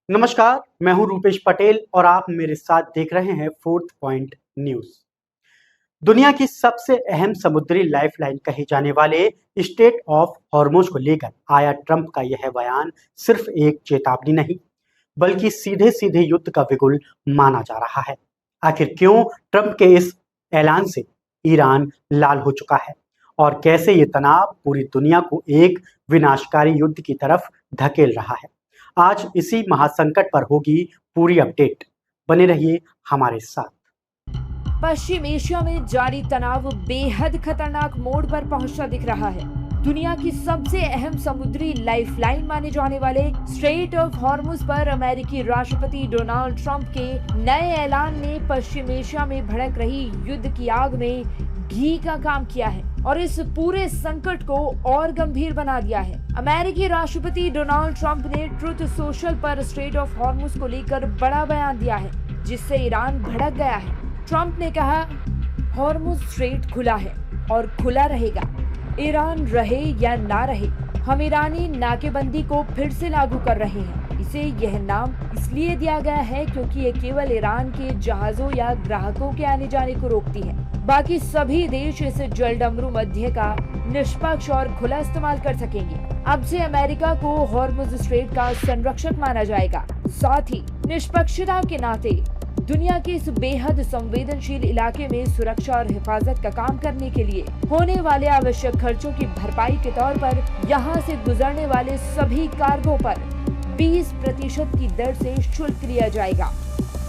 नमस्कार, मैं हूं रूपेश पटेल और आप मेरे साथ देख रहे हैं फोर्थ पॉइंट न्यूज। दुनिया की सबसे अहम समुद्री लाइफलाइन कहे जाने वाले स्टेट ऑफ हॉर्मुज को लेकर आया ट्रंप का यह बयान सिर्फ एक चेतावनी नहीं, बल्कि सीधे सीधे युद्ध का बिगुल माना जा रहा है। आखिर क्यों ट्रंप के इस ऐलान से ईरान लाल हो चुका है और कैसे ये तनाव पूरी दुनिया को एक विनाशकारी युद्ध की तरफ धकेल रहा है, आज इसी महासंकट पर होगी पूरी अपडेट। बने रहिए हमारे साथ। पश्चिम एशिया में जारी तनाव बेहद खतरनाक मोड़ पर पहुंचता दिख रहा है। दुनिया की सबसे अहम समुद्री लाइफलाइन माने जाने वाले स्ट्रेट ऑफ हॉर्मुज पर अमेरिकी राष्ट्रपति डोनाल्ड ट्रंप के नए ऐलान ने पश्चिम एशिया में भड़क रही युद्ध की आग में घी का काम किया है और इस पूरे संकट को और गंभीर बना दिया है। अमेरिकी राष्ट्रपति डोनाल्ड ट्रंप ने ट्रुथ सोशल पर स्ट्रेट ऑफ हॉर्मुज को लेकर बड़ा बयान दिया है, जिससे ईरान भड़क गया है। ट्रंप ने कहा, हॉर्मुज स्ट्रेट खुला है और खुला रहेगा, ईरान रहे या ना रहे, हम ईरानी नाकेबंदी को फिर से लागू कर रहे हैं। इसे यह नाम इसलिए दिया गया है क्योंकि ये केवल ईरान के जहाजों या ग्राहकों के आने जाने को रोकती है। बाकी सभी देश इस जलडमरू मध्य का निष्पक्ष और खुला इस्तेमाल कर सकेंगे। अब से अमेरिका को हॉर्मुज स्ट्रेट का संरक्षक माना जाएगा। साथ ही निष्पक्षता के नाते दुनिया के इस बेहद संवेदनशील इलाके में सुरक्षा और हिफाजत का काम करने के लिए होने वाले आवश्यक खर्चों की भरपाई के तौर पर यहाँ से गुजरने वाले सभी कार्गो पर 20% की दर से शुल्क लिया जाएगा।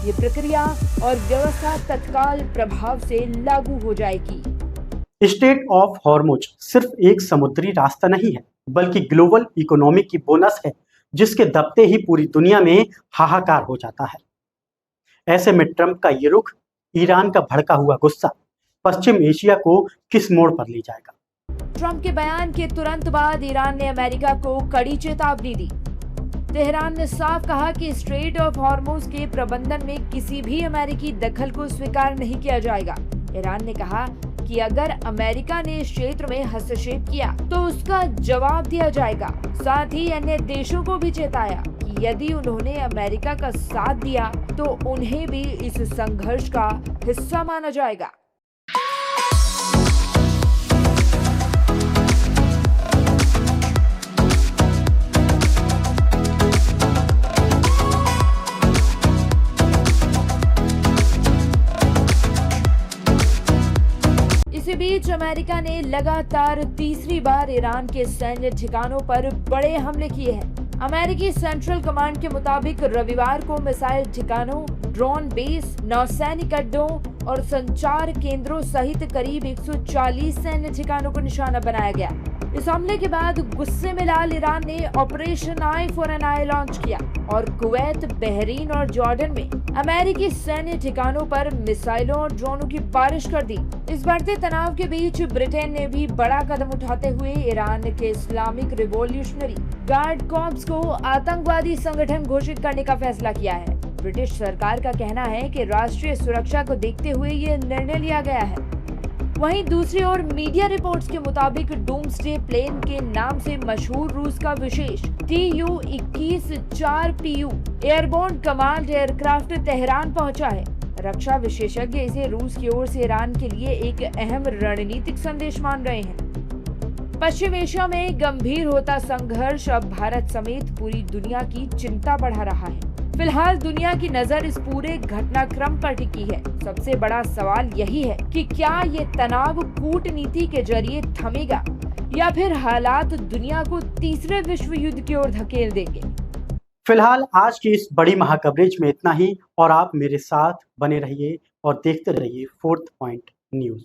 ये प्रक्रिया और व्यवस्था तत्काल प्रभाव से लागू हो जाएगी। स्टेट ऑफ हॉर्मुज सिर्फ एक समुद्री रास्ता नहीं है, बल्कि ग्लोबल इकोनॉमी की बोनस है, जिसके दबते ही पूरी दुनिया में हाहाकार हो जाता है। ऐसे में ट्रंप का ये रुख, ईरान का भड़का हुआ गुस्सा पश्चिम एशिया को किस मोड़ पर ले जाएगा? ट्रंप के बयान के तुरंत बाद ईरान ने अमेरिका को कड़ी चेतावनी दी। तेहरान ने साफ कहा कि स्ट्रेट ऑफ हॉर्मुज के प्रबंधन में किसी भी अमेरिकी दखल को स्वीकार नहीं किया जाएगा। ईरान ने कहा कि अगर अमेरिका ने इस क्षेत्र में हस्तक्षेप किया तो उसका जवाब दिया जाएगा। साथ ही अन्य देशों को भी चेताया कि यदि उन्होंने अमेरिका का साथ दिया तो उन्हें भी इस संघर्ष का हिस्सा माना जाएगा। इसी बीच अमेरिका ने लगातार तीसरी बार ईरान के सैन्य ठिकानों पर बड़े हमले किए हैं। अमेरिकी सेंट्रल कमांड के मुताबिक रविवार को मिसाइल ठिकानों, ड्रोन बेस, नौसैनिक अड्डों और संचार केंद्रों सहित करीब 140 सैन्य ठिकानों को निशाना बनाया गया। इस हमले के बाद गुस्से में लाल ईरान ने operation eye for an eye launch किया और कुवैत, बहरीन और जॉर्डन में अमेरिकी सैन्य ठिकानों पर मिसाइलों और ड्रोनों की बारिश कर दी। इस बढ़ते तनाव के बीच ब्रिटेन ने भी बड़ा कदम उठाते हुए ईरान के इस्लामिक रिवॉल्यूशनरी गार्ड कॉर्प्स को आतंकवादी संगठन घोषित करने का फैसला किया है। ब्रिटिश सरकार का कहना है कि राष्ट्रीय सुरक्षा को देखते हुए ये निर्णय लिया गया है। वहीं दूसरी ओर मीडिया रिपोर्ट्स के मुताबिक डूम्सडे प्लेन के नाम से मशहूर रूस का विशेष TU-21-4PU airborne command aircraft Tehran पहुंचा है। रक्षा विशेषज्ञ इसे रूस की ओर से ईरान के लिए एक अहम रणनीतिक संदेश मान रहे हैं। पश्चिम एशिया में गंभीर होता संघर्ष अब भारत समेत पूरी दुनिया की चिंता बढ़ा रहा है। फिलहाल दुनिया की नजर इस पूरे घटनाक्रम पर टिकी है। सबसे बड़ा सवाल यही है कि क्या ये तनाव कूटनीति के जरिए थमेगा या फिर हालात दुनिया को तीसरे विश्व युद्ध की ओर धकेल देंगे। फिलहाल आज की इस बड़ी महाकवरेज में इतना ही और आप मेरे साथ बने रहिए और देखते रहिए फोर्थ पॉइंट न्यूज।